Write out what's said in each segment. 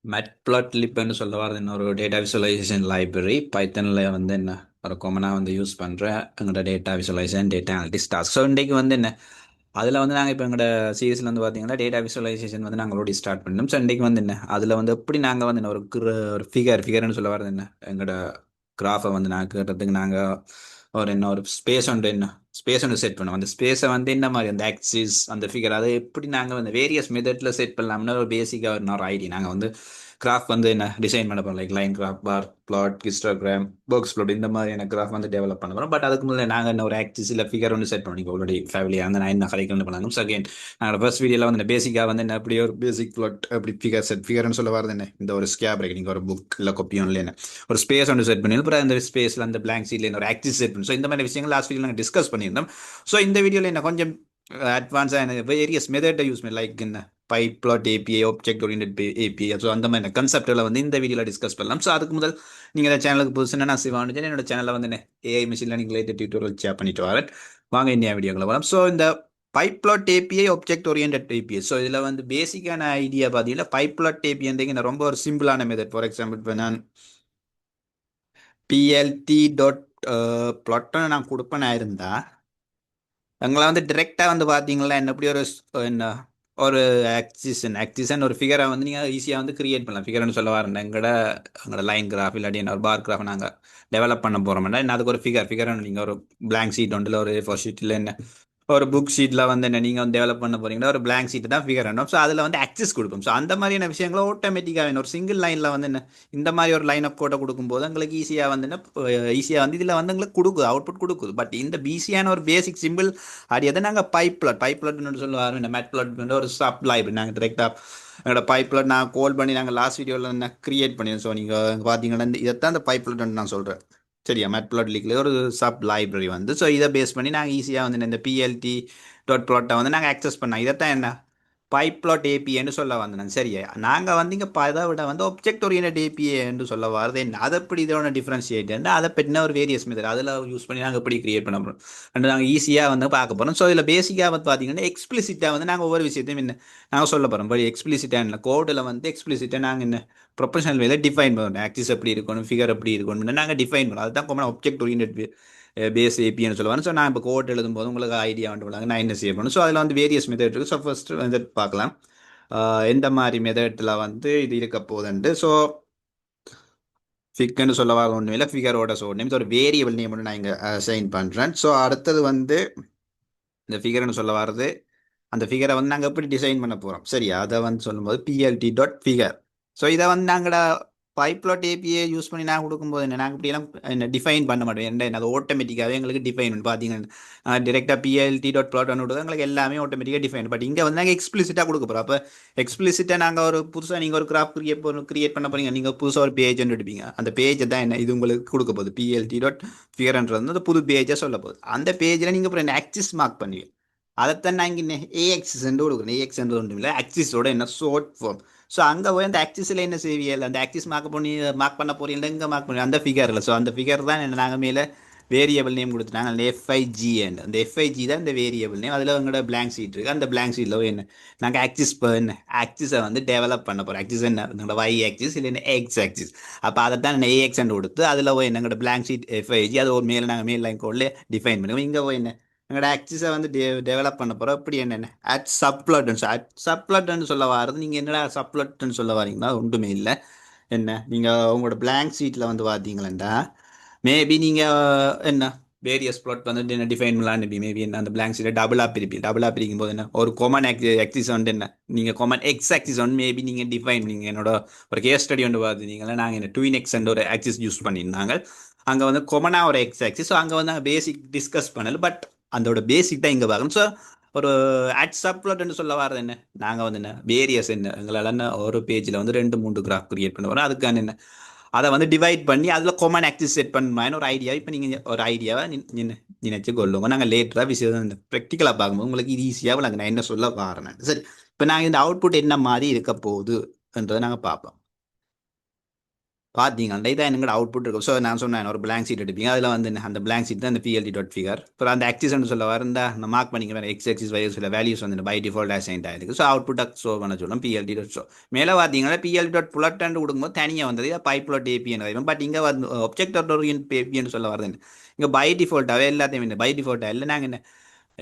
மேட்ப்ளாட்லிப்னு சொல்ல வரது இன்னொரு டேட்டா விசுவலைசேஷன் லைப்ரரி பைத்தனில் வந்து என்ன ஒரு காமனாக வந்து யூஸ் பண்ணுற எங்களோட data visualisation data analytics task. So இன்றைக்கு வந்து என்ன அதில் வந்து நாங்கள் இப்போ எங்களோட சீரீஸில் வந்து பார்த்தீங்கன்னா டேட்டா விசுவலைசேஷன் வந்து நாங்கள் ஆல்ரெடி ஸ்டார்ட் பண்ணோம். ஸோ இன்றைக்கு வந்து என்ன அதில் வந்து எப்படி நாங்கள் வந்து என்ன ஒரு ஃபிகர்னு சொல்ல வரது என்ன எங்களோட கிராஃபை வந்து நாங்கள் கேட்டதுக்கு நாங்கள் ஒரு ஸ்பேஸ் ஒன்று செட் பண்ணுவோம். அந்த ஸ்பேஸை வந்து என்ன மாதிரி அந்த ஆக்சிஸ் அந்த ஃபிகர் அதை எப்படி நாங்கள் வந்து வேரியஸ் மெத்தட்ல செட் பண்ணலாம்னு ஒரு பேசிக்காக ஒரு ஐடியா நாங்கள் வந்து கிராஃப் வந்து என்ன டிசைன் பண்ண போகிறோம். லைக் லைன் கிராஃப், பார் பிளாட், ஹிஸ்டோகிராம், பாக்ஸ் பிளாட் இந்த மாதிரியான கிராஃப் வந்து டெவலப் பண்ண போகிறோம். பட் அதுக்கு முன்னாடி நாங்கள் என்ன ஒரு ஆக்சிஸ் இல்லை ஃபிகர் ஒன்று செட் பண்ணி ஆல்ரெடி ஃபேமிலியாக அந்த நான் என்ன கலைக்கு பண்ணாங்க. ஸோ அகைன் நாங்கள் ஃபர்ஸ்ட் வீடியோவில் வந்து பேசிக்காக வந்து என்ன அப்படி ஒரு பேசிக் பிளாட் அப்படி ஃபிகர்னு சொல்ல வரது என்ன இந்த ஒரு ஸ்கேப் இருக்கு. நீங்கள் ஒரு புக் இல்லை கொப்பியும் இல்லை என்ன ஒரு ஸ்பேஸ் ஒன்று செட் பண்ணி அப்புறம் அந்த ஸ்பேஸில் அந்த பிளாங்க் சீட்ல ஒரு ஆக்சிஸ் செட் பண்ணி ஸோ இந்த மாதிரி விஷயங்கள் லாஸ்ட் வீடியோ நாங்கள் டிஸ்கஸ் பண்ணியிருந்தோம். ஸோ இந்த வீடியோவில் என்ன கொஞ்சம் அட்வான்ஸாக வேரியஸ் மெத்தட்டை யூஸ் பண்ணி லைக் என்ன pyplot API, object oriented API, so அந்த மாதிரி கன்செப்டில் வந்து இந்த வீடியோவில் டிஸ்கஸ் பண்ணலாம். ஸோ அதுக்கு முதல் நீங்கள் இந்த சேனலுக்கு புதுசுன்னா நான் சிவானுஜன் என்னோட சேனலில் வந்து AI machine learning related tutorial share பண்ணிட்டு வரேன். வாங்க இந்தியா வீடியோக்களை வரலாம். ஸோ இந்த pyplot API, object oriented API, so இதில் வந்து பேசிக்கான ஐடியா பார்த்தீங்கன்னா பைப்ளாட் ஏபிஐ ரொம்ப ஒரு சிம்பிளான மெத்தட். ஃபார் எக்ஸாம்பிள் இப்போ நான் பிஎல்டி டாட் பிளாட்னு நான் கொடுப்பேனா இருந்தா எங்களை வந்து டிரெக்டாக வந்து பார்த்தீங்களா என்ன இப்படி என்ன ஒரு ஆக்சிசன் ஒரு ஃபிகரை வந்து நீங்கள் ஈஸியாக வந்து கிரியேட் பண்ணலாம். ஃபிகர்னு சொல்ல வரேன் எங்களோட லைன் கிராஃப் இல்லாட்டி என்ன ஒரு பார் கிராஃப் நாங்கள் டெவலப் பண்ண போகிறோம்னா என்ன அதுக்கு ஒரு ஃபிகர் நீங்கள் ஒரு பிளாங்க் ஷீட் ஒன்றில் ஒரு ஃபோர் ஷீட்டில் என்ன ஒரு புக் ஷீட்டில் வந்து என்ன நீங்கள் வந்து டெவலப் பண்ண போறீங்கன்னா ஒரு பிளாங்க் ஷீட் தான் ஃபிகர் ஆனோம். ஸோ அதில் வந்து ஆக்சஸ் கொடுக்கும். ஸோ அந்த மாதிரியான விஷயங்களை ஆட்டோமேட்டிக்காக வேணும். ஒரு சிங்கிள் லைனில் வந்து என்ன இந்த மாதிரி ஒரு லைன் ஆஃப் கோட்டை கொடுக்கும்போது உங்களுக்கு ஈஸியாக வந்து என்ன ஈஸியாக வந்து இதில் வந்து உங்களுக்கு கொடுக்குது, அவுட்புட் கொடுக்குது. பட் இந்த பிசியான ஒரு பேசிக் சிம்பிள் அது எதை நாங்கள் பைப்லட்னு சொல்லுவார். இந்த மேட்ப்ளட் ஒரு சப் லைப்ரரி நாங்கள் டிரெக்டாக எங்களோட பைப்லட் நான் கால் பண்ணி நாங்கள் லாஸ்ட் வீடியோவில் என்ன கிரியேட் பண்ணிடுறோம். ஸோ நீங்கள் பார்த்தீங்கன்னா இதைத்தான் இந்த பைப்லட்னு நான் சொல்கிறேன். சரியா, மேட்ப்ளாட்லிக்ல ஒரு சப் லைப்ரரி வந்து ஸோ இதை பேஸ் பண்ணி நாங்கள் ஈஸியாக வந்து இந்த பிஎல்டி டாட் ப்ளாட்டை வந்து நாங்கள் ஆக்சஸ் பண்ணோம். இதைத்தான் என்ன பைப்ளாட் ஏபிஏன்னு சொல்ல வந்தேன். சரியா, நாங்கள் வந்து இங்கே அதை விட வந்து ஒப்ஜெக்ட் ஓரியன்ட் ஏபிஏ என்று சொல்ல வரது என்ன அதை எப்படி இதோட டிஃப்ரென்ஷியேட் அதை பற்றின ஒரு வேரியஸ் மெத்தட் அதில் யூஸ் பண்ணி நாங்கள் எப்படி கிரியேட் பண்ண போகிறோம் அண்ட் நாங்கள் ஈஸியாக வந்து பார்க்க போகிறோம். ஸோ இதில் பேசிக்காக வந்து பார்த்தீங்கன்னா எக்ஸ்பிளிசிட்டாக வந்து நாங்கள் ஒவ்வொரு விஷயத்தையும் என்ன நாங்கள் சொல்ல போகிறோம். பட் எக்ஸ்பிளிசிட்டாக இல்லை கோடில் வந்து எக்ஸ்பிளிசிட்டாக நாங்கள் என்ன ப்ரொஃபஷனல் வேலை டிஃபைன் பண்ணணும். ஆக்சிஸ் எப்படி இருக்கணும், ஃபிகர் எப்படி இருக்கணும் நாங்கள் டிஃபைன் பண்ணோம். அதுதான் காமன் ஆப்ஜெக்ட் ஓரியன்ட் பேஸ் ஏபின்னு சொல்லுவாங்க. ஸோ நான் இப்போ கோட் எழுதும்போது உங்களுக்கு ஐடியா வந்து நான் என்ன செய்ய போகணும். ஸோ அதில் வந்து வேரியஸ் மெத்தட் இருக்குது. ஸோ ஃபர்ஸ்ட் மெத்தட் பார்க்கலாம். எந்த மாதிரி மெத்தடில் வந்து இது இருக்க போகுதுண்டு. ஸோ ஃபிக்னு சொல்ல வர ஒன்றும் இல்லை, ஃபிகரோட ஸோ நேம் ஒரு வேரியபிள் நேம் ஒன்று நான் இங்கே சைன் பண்ணுறேன். ஸோ அடுத்தது வந்து இந்த ஃபிகர்னு சொல்ல வர்றது அந்த ஃபிகரை வந்து நாங்கள் எப்படி டிசைன் பண்ண போகிறோம். சரியா, அதை வந்து சொல்லும்போது பிஎல்டி டாட் ஃபிகர். ஸோ இதை வந்து நாங்கள் பைப்லாட் ஏபிஏ யூஸ் பண்ணி நான் கொடுக்கும்போது என்ன நாங்கள் இப்படியெல்லாம் என்ன டிஃபைன் பண்ண மாட்டோம். என்ன அது ஆட்டோமேட்டிக்காகவே எங்களுக்கு டிஃபைன் பண்ணி பார்த்தீங்கன்னா டிரெக்டாக பிஎல்டி டாட் பிளாட் விடுறது எங்களுக்கு எல்லாமே ஆட்டோமேட்டிக்காக டிஃபைன். பட் இங்கே வந்து நாங்கள் எக்ஸ்பிளிசிட்டாக கொடுக்க போகிறோம். அப்போ எக்ஸ்பிளிசிட்டாக நாங்கள் ஒரு புதுசாக நீங்கள் ஒரு கிராஃப் கிரியேட் பண்ண போறீங்க. நீங்கள் புதுசாக ஒரு பேஜ் எடுப்பீங்க. அந்த பேஜை தான் என்ன இது உங்களுக்கு கொடுக்க போகுது. பிஎல்டி டாட் ஃபிகர்ன்றது வந்து அந்த புது பேஜை சொல்ல போகுது. அந்த பேஜில் நீங்கள் அப்புறம் ஆக்சிஸ் மார்க் பண்ணுவீங்க. அதைத்தான் நான் இங்கே ஏஎக்ஸஸ் கொடுக்குறேன். ஏஎக்ஸ் ஒன்றும் இல்லை, ஆக்சிஸோட என்ன ஷார்ட் ஃபார்ம். ஸோ அங்கே போய் அந்த ஆக்சிஸில் என்ன செய்வியல் அந்த ஆக்சிஸ் மார்க் பண்ண போறீங்க எங்கே மார்க் பண்ணி அந்த ஃபிகரில். ஸோ அந்த ஃபிகர் தான் என்ன நாங்கள் மேலே வேரியபிள் நேம் கொடுத்துட்டாங்க. அந்த எஃப்ஐஜி அந்த எஃப்ஐஜி தான் இந்த வேரியபிள் நேம். அதில் உங்களோட பிளாங்க் ஷீட் இருக்குது. அந்த பிளாங்க் ஷீட்டில் என்ன நாங்கள் என்ன ஆக்சிஸை வந்து டெவலப் பண்ண போகிறோம். ஆக்சிஸ் என்ன எங்களோட ஒய் ஆக்சிஸ் இல்லை எக்ஸ் ஆக்சிஸ். அப்போ அதை தான் என்ன ஏஎக்ஸ் கொடுத்து அதில் போய் எங்களோட பிளாங்க் ஷீட் எஃப்ஐஜி அது ஒரு மேலே நாங்கள் மேல் லைன் கோட்லேயே டிஃபைன் பண்ணுவோம். இங்கே போய் என்ன எங்களோட ஆக்சிஸை வந்து டெவலப் பண்ண போகிறோம். இப்படி என்னென்ன அட் சப்ளட்னு சொல்ல வர்றது நீங்கள் என்னடா சப்ளட்னு சொல்ல வரீங்கன்னா ஒன்றுமே இல்லை. என்ன நீங்கள் உங்களோட பிளாங்க் ஷீட்டில் வந்து பார்த்தீங்களா மேபி நீங்கள் என்ன வேரியஸ் ப்ளாட் வந்து என்ன டிஃபைன் பண்ணலான்னு மேபி என்ன அந்த பிளாங்க் ஷீட்டை டபுளாக பிரிக்கும் போது என்ன ஒரு காமன் ஆக்சிஸ் வந்து என்ன நீங்கள் காமன் எக்ஸ் ஆக்சிஸ் வந்து மேபி நீங்கள் டிஃபைன் பண்ணீங்க. என்னோட ஒரு கேஸ் ஸ்டடி வந்து பார்த்தீங்கன்னா நாங்கள் என்ன ட்வின் எக்ஸ் ஒரு ஆக்சிஸ் யூஸ் பண்ணியிருந்தாங்க. அங்கே வந்து கொமனாக ஒரு எக்ஸ் ஆக்சிஸ். ஸோ அங்கே வந்து நாங்கள் பேசிக் டிஸ்கஸ் பண்ணல. பட் அதோட பேசிக் தான் இங்கே பார்க்கணும். ஸோ ஒரு அட் சப்ளட்னு சொல்ல வரது என்ன நாங்கள் வந்து என்ன வேரியஸ் என்ன எங்களால் என்ன ஒரு பேஜில் வந்து 2-3 கிராஃப் கிரியேட் பண்ண வரோம். அதுக்கான என்ன அதை வந்து டிவைட் பண்ணி அதில் காமன் ஆக்சிஸ் செட் பண்ணுமான்னு ஒரு ஐடியா. இப்போ நீங்கள் ஒரு ஐடியாவை நினைச்சு கொள்ளுங்க. நாங்கள் லேட்டராக விஷயம் இந்த ப்ராக்டிக்கலாக பார்க்கும்போது உங்களுக்கு இது ஈஸியாக விளங்க நான் என்ன சொல்ல வரேன். சரி, இப்போ நாங்கள் இந்த அவுட்புட் என்ன மாதிரி இருக்க போகுதுன்றதை நாங்கள் பார்ப்போம். பார்த்தீங்கன்னா இதான் எங்களோட அவுட்புட் இருக்கும். ஸோ நான் சொன்னேன் ஒரு blank ஷீட் எடுப்பீங்க. அதில் வந்து அந்த blank ஷீட் தான் இந்த பிஎல்டி டாட் ஃபிகர். அப்புறம் அந்த ஆக்சிஸ்ன்னு சொல்ல வரந்தா அந்த மார்க் பண்ணிக்க வேறு எக்ஸ் எக்ஸிஸ் வயசு சில வேல்யூஸ் வந்து பை டிஃபால்ட் அசைன்ட் ஆயிருக்கு. ஸோ அவுட்புட்டாக ஷோ பண்ண சொல்லும் பிஎல்டி டாட் ஷோ. மேலே பார்த்தீங்கன்னா பிஎல்டி டாட் புலட் கொடுக்கும்போது தனியாக வந்தது பை புலட் ஏபிஎன் வரும். பட் இங்கே வந்து ஒப்ஜெக்ட் ஓரியன்ட் ஏபிஎன் சொல்ல வருது. இங்கே பை டிஃபால்ட்டாகவே எல்லாத்தையும் பை டிஃபால்ட்டாக இல்லை நாங்கள் என்ன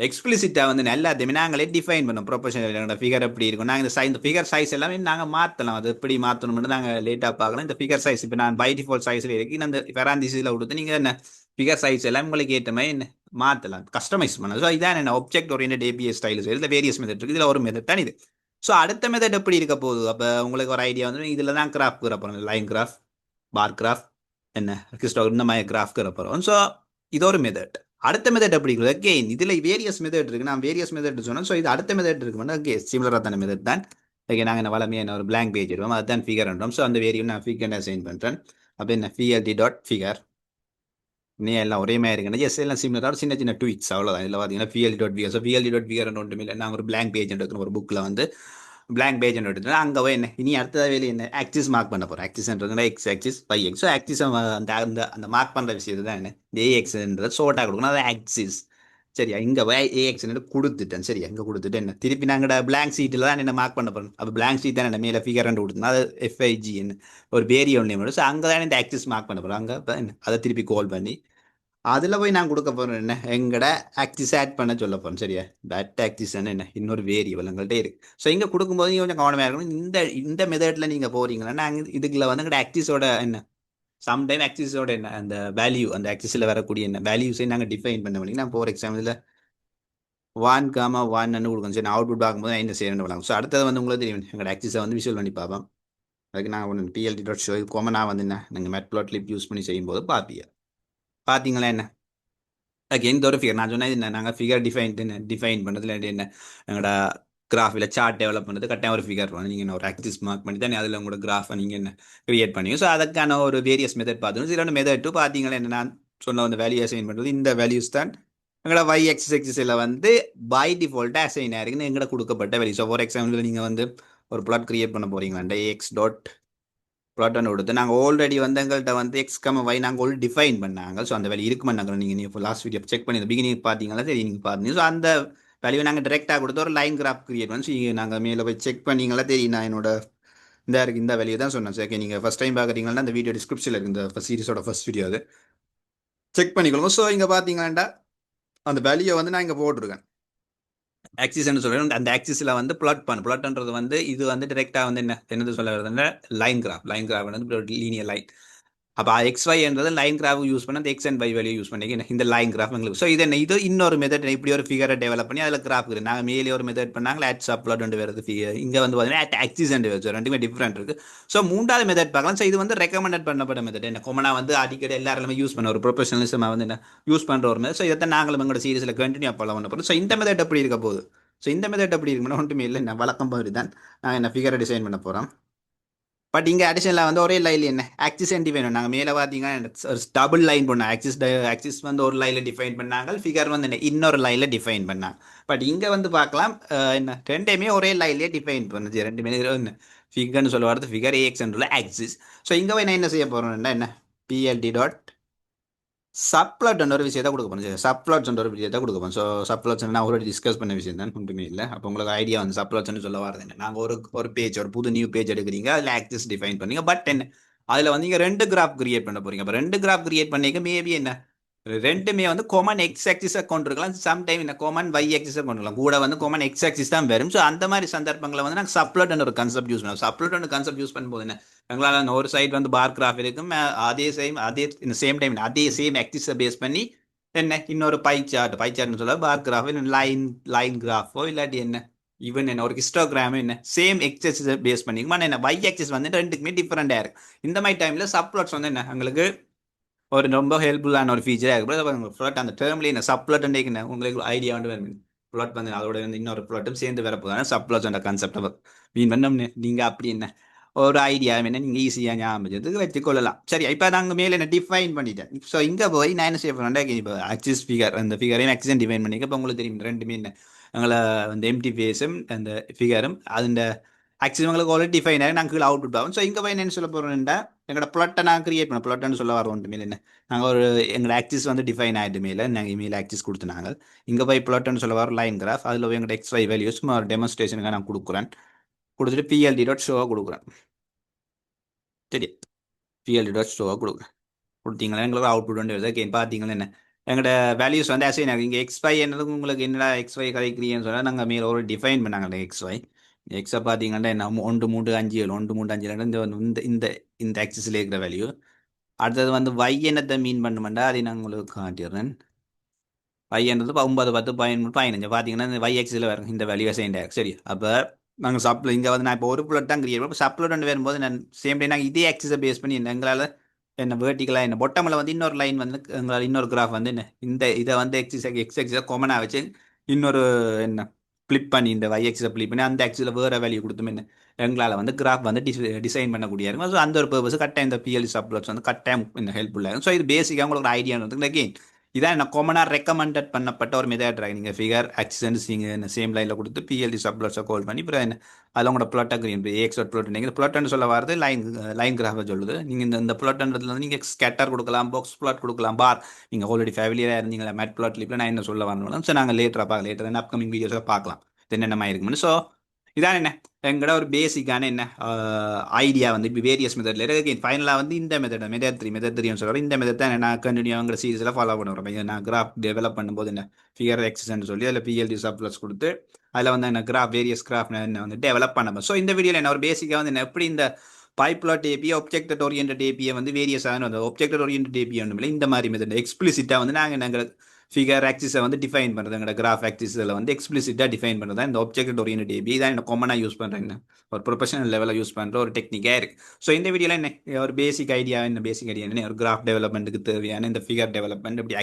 எக்ஸ்பிளிசிட்டாக வந்து எல்லாத்தையுமே நாங்களே டிஃபைன் பண்ணோம். ப்ரொபோஷனல் ஃபிகர் எப்படி இருக்கும், நாங்கள் இந்த ஃபிகர் சைஸ் எல்லாமே நாங்கள் மாற்றலாம். அது எப்படி மாற்றணும்னு நாங்கள் லேட்டாக பார்க்கலாம். இந்த ஃபிகர் சைஸ் இப்போ நான் பை டிஃபால்ட் சைஸில் இருக்கு, இந்த பெராந்திசில் கொடுத்து நீங்கள் என்ன ஃபிகர் சைஸ் எல்லாம் உங்களுக்கு ஏற்ற மாதிரி என்ன மாற்றலாம், கஸ்டமைஸ் பண்ணலாம். ஸோ இதான் என்ன ஆப்ஜெக்ட் ஓரியன்ட் ஏபிஎஸ் ஸ்டைல் இதில் வேரியஸ் மெத்தட் இருக்குது. இதில் ஒரு மெத்தட் தான் இது. ஸோ அடுத்த மெத்தட் எப்படி இருக்க போகுது, அப்போ உங்களுக்கு ஒரு ஐடியா வந்து இதில் தான் கிராஃப் போகிறோம், லைன் கிராஃப், பார் கிராஃப், என்ன கிறிஸ்டோ இந்த மாதிரி கிராஃப் போகிறோம். ஸோ இது ஒரு மெத்தட். அடுத்த மெத்தட் எப்படி இருக்குது, அகெயின் இதில் வேரியஸ் மெத்தட் இருக்குது. நான் வேரியஸ் மெத்தட் சொன்னேன். ஸோ இது அடுத்த மெத்தட் இருக்கு, ஓகே சிமிலராக தான மெத்தட் தான். ஓகே நாங்கள் என்ன வளமையாக என்ன ஒரு blank பேஜ் இடுவோம், அதுதான் ஃபிகர் பண்ணுறோம். ஸோ அந்த வேரியம் நான் ஃபிகர் அசைன் பண்ணுறேன். அப்போ என்ன பிஎல்டி டாட் ஃபிகர் நீ எல்லாம் ஒரே மாதிரி இருக்குன்னா எஸ் எல்லாம் சிமிலராக சின்ன சின்ன ட்வீட்ஸ் அவ்வளோதான். இதில் பார்த்தீங்கன்னா BLD dot figure. So BLD dot figure ஒன்றுமே இல்லை, நாங்கள் ஒரு blank பேஜ் எடுக்கணும். ஒரு புக்கில் வந்து blank பேஜ் எடுத்துட்டு அங்கே போய் என்ன இனி அடுத்த வேலை என்ன ஆக்சிஸ் மார்க் பண்ண போகிறோம். ஆக்சிஸ்ன்றது X axis by X. So axis அந்த அந்த அந்த மார்க் பண்ணுற விஷயத்தை தான் என்ன இந்த ஏஎக்ஸ்ன்றது ஷோர்ட்டாக கொடுக்கணும், அது ஆக்சிஸ். சரியா, இங்கே போய் ஏஎக்ஸ் கொடுத்துட்டேன். சரியா, இங்கே கொடுத்துட்டு என்ன திருப்பி நாங்கள் blank ஷீட்டில் தான் என்ன மார்க் பண்ண போகிறோம். அப்போ blank ஷீட் தான் என்ன மேலே ஃபிகர் கொடுத்துருந்தோம், அது எஃப்ஐஜின்னு ஒரு வேரியபிள் நேம். ஸோ அங்கே தான் இந்த ஆக்சிஸ் மார்க் பண்ண போகிறோம். அங்கே இப்போ என்ன அதை திருப்பி கால் பண்ணி அதில் போய் நான் கொடுக்க போகிறேன் என்ன எங்கட ஆக்சிஸ் ஆட் பண்ண சொல்ல போகிறோம். சரியா, தட் ஆக்சிஸ் என்ன இன்னொரு வேரியபிள் எங்கள்கிட்ட இருக்குது. ஸோ இங்கே கொடுக்கும்போது நீங்கள் கொஞ்சம் கவனமாக இருக்கணும். இந்த இந்த மெத்தடில் நீங்கள் போகிறீங்கன்னா நாங்கள் இதுக்குள்ள வந்து எங்கள்கிட்ட ஆக்சிஸோட என்ன சம்டைம் ஆக்சிஸோட என்ன அந்த வேல்யூ, அந்த ஆக்சிஸில் வரக்கூடிய என்ன வேல்யூஸை நாங்கள் டிஃபைன் பண்ண முடியும். நான் ஃபார் எக்ஸாம்பிள் 1,1 கொடுக்கணும். சரி, நான் அவுட்புட் பார்க்கும்போது என்ன செய்யணும் பண்ணலாம். ஸோ அடுத்தது வந்து உங்களுக்கு தெரியும் எங்களோட ஆக்சிஸை வந்து விஷுவல் பண்ணி பார்ப்போம். அதுக்கு நான் ஒன்று பிஎல்டி டாட் ஷோ காமனாக வந்து என்ன நாங்கள் மேட்ப்ளாட்லிப் யூஸ் பண்ணி செய்யும்போது பார்ப்பீங்க. பார்த்தீங்களா என்ன அகெயின் இந்த ஒரு ஃபிகர் நான் சொன்னேன் என்ன நாங்கள் ஃபிகர் டிஃபைன் பண்ணுறதுல என்ன எங்களோட கிராஃபில் சார்ட் டெவலப் பண்ணுறது கட்டாயம் ஒரு ஃபிகர் பண்ணி நீங்கள் ஒரு ஆக்சிஸ் மார்க் பண்ணி தான் அதில் உங்களோட கிராஃபை நீங்கள் என்ன கிரியேட் பண்ணி. ஸோ அதுக்கான ஒரு வேரியஸ் மெத்தட் பார்த்துக்கணும். சில மெத்தட் டூ பார்த்தீங்கன்னா என்ன நான் சொன்ன அந்த வேல்யூ அசைன் பண்ணுறது, இந்த வேல்யூஸ் தான் எங்களோட y எக்ஸிஸில் வந்து பை டிஃபால்ட்டாக அசைன் ஆயிருக்குன்னு எங்கள்கிட்ட கொடுக்கப்பட்ட வேல்யூ. ஸோ ஃபார் எக்ஸாம்பிள் நீங்கள் வந்து ஒரு பிளாட் கிரியேட் பண்ண போகிறீங்களா, எக்ஸ் டாட் ப்ளாட்னு கொடுத்து நாங்கள் ஆல்ரெடி வந்து எங்கள்கிட்ட வந்து எக்ஸ் கம் ஒய் நாங்கள் ஆல்ரெடி டிஃபைன் பண்ணாங்க. ஸோ அந்த வேல்யூ இருக்குமாங்க நீங்கள் இப்போ லாஸ்ட் வீடியோ செக் பண்ணி பிகினிங் பார்த்தீங்களா, சரி நீங்கள் பார்த்தீங்க. ஸோ அந்த வேல்யூ நாங்கள் டேரெக்டாக கொடுத்து ஒரு லைன் கிராஃப் கிரியேட் பண்ணி நாங்கள் மேலே போய் செக் பண்ணிங்களா தெரியும். நான் என்னோட இந்த இருக்குது இந்த வேல்யூ தான் சொன்னேன். ஓகே நீங்கள் ஃபஸ்ட் டைம் பார்க்குறீங்கன்னா அந்த வீடியோ டிஸ்கிரிப்ஷனில் இருக்குது, இந்த ஃபஸ்ட் சீரிஸோட ஃபஸ்ட் வீடியோ அது செக் பண்ணிக்கொள்ளுங்க. ஸோ இங்கே பார்த்தீங்களாண்டா அந்த வேல்யூவை வந்து நான் இங்கே போட்டிருக்கேன். ஆக்சிஸ்ன்னு சொல்கிறேன். அந்த ஆக்சிஸில் வந்து பிளாட்ன்றது வந்து இது வந்து டிரெக்டாக வந்து என்னது சொல்ல வருதுன்னா லைன் கிராஃப் வந்து லீனியர் லைன். அப்போ எக்ஸ்ஒய்ன்றது லைன் கிராஃப் யூஸ் பண்ணி அந்த X and Y value use பண்ணி இந்த லைன் கிராஃப் எங்களுக்கு. ஸோ இது என்ன இது இன்னொரு மெத்தட், இப்படி ஒரு ஃபிகரை டெவலப் பண்ணி அதில் கிராஃப் இருக்குது. நாங்கள் மேலே ஒரு மெத்தட் பண்ணாங்க ஆட் சப்ளாட் ரெண்டு வருது ஃபிகர். இங்கே வந்து பார்த்தீங்கன்னா ஆட் ஆக்சிஸ் அண்ட் வருது, ரெண்டுமே டிஃப்ரெண்ட் இருக்குது. ஸோ மூன்றாவது மெத்தட் பார்க்கலாம். ஸோ இது வந்து ரெக்கமெண்டட் பண்ணப்பட்ட மெத்தட், என்ன கொமனாக வந்து அடிக்கடி எல்லாருமே யூஸ் பண்ண ஒரு ப்ரொஃபஷனலிசமாக வந்து என்ன யூஸ் பண்ணுற ஒரு மெத்தட். ஸோ இதை நாங்களும் எங்களோட சீரிஸில் கண்டினியூ ஃபாலோ பண்ண போகிறோம். ஸோ இந்த மெத்தட் எப்படி இருக்க போகுது, ஸோ இந்த மெத்தட் எப்படி இருக்குன்னா ஒன்றுமே இல்லை, என்ன வழக்கம் மாதிரி தான் நாங்கள் என்ன ஃபிகரை டிசைன் பண்ண போகிறோம். பட் இங்கே அடிஷனலாக வந்து ஒரே லைன் என்ன ஆக்சிஸ் டிஃபைன் பண்ணாங்க. மேலே பார்த்தீங்கன்னா ஒரு டபுள் லைன் பண்ணாங்க. ஆக்சிஸ் வந்து ஒரு லைனில் டிஃபைன் பண்ணாங்க, ஃபிகர் வந்து என்ன இன்னொரு லைனில் டிஃபைன் பண்ணாங்க. பட் இங்கே வந்து பார்க்கலாம் என்ன ரெண்டையுமே ஒரே லைன்லேயே டிஃபைன் பண்ணுது. ரெண்டுமே என்ன ஃபிகர்னு சொல்ல வரது ஃபிகர் ஏஎக்ஸ்ன்ற ஆக்சிஸ். ஸோ இங்கே போய் நான் என்ன செய்ய போகிறேன்னா என்ன பிஎல்டி டாட் சப்ளாட் ஒரு விஷயத்தை கொடுக்க போகிறோம். சப்ளாட்ஸ் ஒரு விஷயத்தை கொடுக்க போகிறோம். ஸோ சப்ளாட்ஸ் நான் ஆல்ரெடி டிஸ்கஸ் பண்ண விஷயம் தான், ஒன்றுமே இல்லை. அப்போ உங்களுக்கு ஐடியா வந்து சப்ளாட்ஸ்னு சொல்ல வரது என்ன, நாங்கள் ஒரு பேஜ் ஒரு புது நியூ பேஜ் எடுக்கிறீங்க, அதில் ஆக்சிஸ் டிஃபைன் பண்ணீங்க. பட் என்ன அதில் வந்து நீங்கள் ரெண்டு கிராஃப் கிரியேட் பண்ண போகிறீங்க. அப்போ ரெண்டு கிராஃப் கிரியேட் பண்ணிக்க மேபி என்ன ரெண்டுமே வந்து காமன் எக்ஸ் ஆக்சிஸை கொண்டிருக்கலாம், சம்டைம் என்ன காமன் ஒய் ஆக்சிஸை கொண்டிருக்கலாம், கூட வந்து காமன் எக்ஸ் ஆக்சிஸ் தான் வரும். ஸோ அந்த மாதிரி சந்தர்ப்பங்களை வந்து நாங்கள் சப்ளாட்னு ஒரு கான்செப்ட் யூஸ் பண்ணுவோம். சப்ளாட்னு கான்செப்ட் யூஸ் பண்ணும்போது என்ன எங்களால் ஒரு சைடு வந்து பார் கிராஃப் இருக்கும், அதே சேம் டைம் அதே சேம் ஆக்சிஸை பேஸ் பண்ணி என்ன இன்னொரு பை சார்ட்னு சொல்ல பார் கிராஃப் லைன் கிராஃபோ இல்லாட்டி என்ன ஈவன் என்ன ஒரு ஹிஸ்டோகிராம் என்ன சேம் எக்ஸஸ் பேஸ் பண்ணிக்குமா என்ன ஒய் ஆக்சிஸ் வந்து ரெண்டுக்குமே டிஃப்ரெண்டாக இருக்கும். இந்த மாதிரி டைமில் சப்ளாட்ஸ் வந்து என்ன எங்களுக்கு ஒரு ரொம்ப ஹெல்ப்ஃபுல்லான ஒரு ஃபீச்சராக இருக்கும். ஃப்ளாட் அந்த டேர்ம்லேயே என்ன சப்ளாட் என்ன உங்களுக்கு ஐடியா வந்து வேணும். ஃப்ளாட் வந்து அதோட வந்து இன்னொரு ஃப்ளாட்டும் சேர்ந்து வரப்போதான சப்ளாட்ஸ் அந்த கான்செப்டை மீன் பண்ணோம்னு நீங்கள் அப்படி என்ன ஒரு ஐடியா என்ன நீங்கள் ஈஸியாக ஞாபகத்துக்கு வச்சுக்கொள்ளலாம். சரி, இப்போ நாங்கள் மேலே என்ன டிஃபைன் பண்ணிட்டேன். ஸோ இங்கே போய் நான் என்ன செய்ய போகிறேன்டா இப்போ ஆக்சிஸ் ஃபிகர் அந்த ஃபிகரையும் ஆக்சிஸும் டிஃபைன் பண்ணிக்க. இப்போ உங்களுக்கு தெரியும் ரெண்டுமே என்ன எங்களை அந்த எம்டி ஃபேஸும் அந்த ஃபிகரும் அந்த ஆக்சுவலி உங்களுக்கு ஆல்ரெடி டிஃபைன் ஆகி நாங்கள் அவுட்புட் ஆகும். ஸோ இங்கே போய் என்ன சொல்ல போகிறோம்னா எங்களோட ப்ளாட்டை நான் கிரியேட் பண்ண ப்ளாட்னு சொல்ல வர ஒன்று மேலே என்ன நாங்கள் ஒரு எங்களோட ஆக்சிஸ் வந்து டிஃபைன் ஆகிட்டு மேலே நாங்கள் இமெயில் ஆக்சிஸ் கொடுத்துனாங்க. இங்கே போய் ப்ளாட்னு சொல்ல வர லைன் கிராஃப் அதில் போய் எங்களோட எக்ஸ்ஒய் வேல்யூஸ் ஒரு டெமோஸ்ட்ரேஷனுக்கு நான் கொடுக்குறேன். கொடுத்துட்டு பிஎல்டி டாட் ஷோவாக கொடுக்குறேன். சரி, பிஎல்டி டாட் ஷோவாக கொடுக்குறேன். கொடுத்தீங்களா எங்களுக்கு அவுட்புட் வந்து வருது. கேன் பார்த்தீங்கன்னா என்ன எங்களோட வேல்யூஸ் வந்து அசைன் ஆகும். இங்கே எக்ஸ்ஒய் என்னது உங்களுக்கு என்னடா எக்ஸ்ஒய் கதைக்கிறீங்கன்னு சொன்னால் நாங்கள் மேலே ஒரு டிஃபைன் பண்ணாங்க எக்ஸ்ஒய். எக்ஸை பார்த்தீங்கன்னா என்ன 1 3 5 7 1 3 5 7 இந்த இந்த இந்த ஆக்சிஸில் இருக்கிற வேல்யூ. அடுத்தது வந்து y என்னத்தை மீன் பண்ணுமெண்டா அதை நான் உங்களுக்கு காட்டிடுறேன். y என்றது 9 10 13 15 பார்த்தீங்கன்னா இந்த y ஆக்சிஸில் வரும் இந்த வேல்யூ அசைன் ஆகும். சரி, அப்போ நாங்கள் சப்ளை இங்கே வந்து நான் இப்போ ஒரு புல்லட் தான் கிரியேட் பண்ணுவோம். சப்ளட் வந்து வரும்போது நான் சேம் டே நாங்கள் இதே ஆக்சிஸை பேஸ் பண்ணி எங்களால் என்ன வேர்ட்டிக்கலாக என்ன பொட்டமில் வந்து இன்னொரு லைன் வந்து எங்களால் இன்னொரு கிராஃப் வந்து என்ன இந்த இதை வந்து எக்ஸ் எக்ஸை காமனாக வச்சு இன்னொரு என்ன ஃப்ளிப் பண்ணி இந்த y ஆக்சிஸை ஃப்ளிப் பண்ணி அந்த ஆக்சிஸில் வேறு வேல்யூ கொடுத்தோம் என்ன எங்களால் வந்து கிராஃப் வந்து டிசைன் பண்ணக்கூடிய இருக்கும். ஸோ அந்த ஒரு பர்பஸ் கட்டாயம் இந்த பிஎல்இ சப்ளட்ஸ் வந்து கட்டாயம் இந்த ஹெல்ப்ஃபுல்லாக இருக்கும். ஸோ இது பேசிக்காக உங்களுக்கு ஒரு ஐடியா வந்து அகெயின் இதான் நான் காமனாக ரெக்கமெண்டட் பண்ணப்பட்ட ஒரு மெத்தட். நீங்கள் ஃபிகர் ஆக்சிடென்ட்ஸ் நீங்கள் சேம் லைனில் கொடுத்து பிஎல்டி சப்ளட்ஸை கால் பண்ணி இப்போ என்ன அதில் உங்களோட ப்ளாட்டாக கிரியேட் ஏஎக்ஸ் ப்ளாட் நீங்கள் ப்ளாட்னு சொல்ல வரது லைன் கிராஃபை சொல்லுது. நீங்கள் இந்த ப்ளாட்ன்றதுல வந்து நீங்கள் ஸ்கேட்டர் கொடுக்கலாம், பாக்ஸ் ப்ளாட் கொடுக்கலாம், பார் நீங்கள் ஆல்ரெடி ஃபேமிலியாக இருந்தீங்களா மேட் ப்ளாட் லிப்பில் நான் என்ன சொல்ல வரணும். ஸோ நாங்கள் லேட்டராக பார்க்கலாம், லேட்டர் அப்கமிங் வீடியோஸில் பார்க்கலாம் இது என்னென்ன மாதிரி இருக்குன்னு. ஸோ இதான் என்ன எங்களோட ஒரு பேசிக்கான என்ன ஐடியா வந்து இப்போ வேரியஸ் மெத்தடில் இருக்குது. ஃபைனலாக வந்து இந்த மெத்தட் த்ரீன்னு சொல்கிறேன். இந்த மெத்தட் தான் நான் கண்டினியூ எங்களோட சீரீஸில் ஃபாலோ பண்ணுறேன். நான் கிராஃப் டெவலப் பண்ணும்போது என்ன ஃபிகர் எக்ஸஸ்ன்னு சொல்லி அதில் பிஎல்டி சப்ளஸ் கொடுத்து அதில் வந்து என்ன கிராஃப் வேரியஸ் கிராஃப் என்ன வந்து டெவலப் பண்ண. ஸோ இந்த வீடியோவில் என்ன ஒரு பேசிக்காக வந்து என்ன எப்படி இந்த பைப்லாட் ஏபியை ஆப்ஜெக்ட் ஓரியன்ட் ஏபியை வந்து வேரியஸான வந்து ஆப்ஜெக்ட் ஓரியன்ட் ஏபியை ஒன்றும் இல்லை இந்த மாதிரி மெத்தட் எக்ஸ்பிளிசிட்டாக வந்து நாங்கள் ஃபிகர் ஆக்சிஸை வந்து டிஃபைன் பண்ணுறது எங்களோட கிராஃப் ஆக்சிஸில் வந்து எக்ஸ்பிளிசிட்டாக டிஃபைன் பண்ணுறது இந்த ஆப்ஜெக்ட் ஓரியன்ட் ஏபி தான் என்ன காமனாக யூஸ் பண்ணுறேன் ஒரு ப்ரொஃபஷனல் லெவலில் யூஸ் பண்ணுற ஒரு டெக்னிக்காக இருக்குது. ஸோ இந்த வீடியோவில் என்ன ஒரு பேசிக் ஐடியா என்ன ஒரு கிராஃப் டெவலப்மெண்ட்டுக்கு தேவையான இந்த ஃபிகர் டெவலப்மெண்ட் இப்படி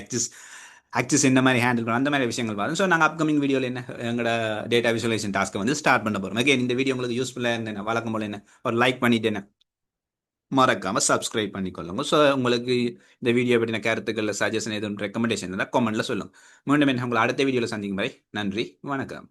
ஆக்சிஸ் என்ன மாதிரி ஹேண்டில் பண்ண அந்த மாதிரி விஷயங்கள் வரும். ஸோ நாங்கள் அப்கமிங் வீடியோவில் என்ன எங்களோட டேட்டா விசுவலைசேஷன் டாஸ்க்கை வந்து ஸ்டார்ட் பண்ண போகிறோம். ஓகே, இந்த வீடியோ உங்களுக்கு யூஸ்ஃபுல்லாக இருந்தேன் வழக்கம் போல் என்ன ஒரு லைக் பண்ணிட்டு என்ன மறக்காமல் சப்ஸ்கிரைப் பண்ணிக்கொள்ளுங்க. ஸோ உங்களுக்கு இந்த வீடியோ பற்றின கருத்துக்களில் சஜஷன் எதுவும் ரெக்கமெண்டேஷன் இருந்தால் கமெண்ட்டில் சொல்லுங்கள். மீண்டும் என்ன உங்களை அடுத்த வீடியோவில் சந்திக்கும் வரை நன்றி, வணக்கம்.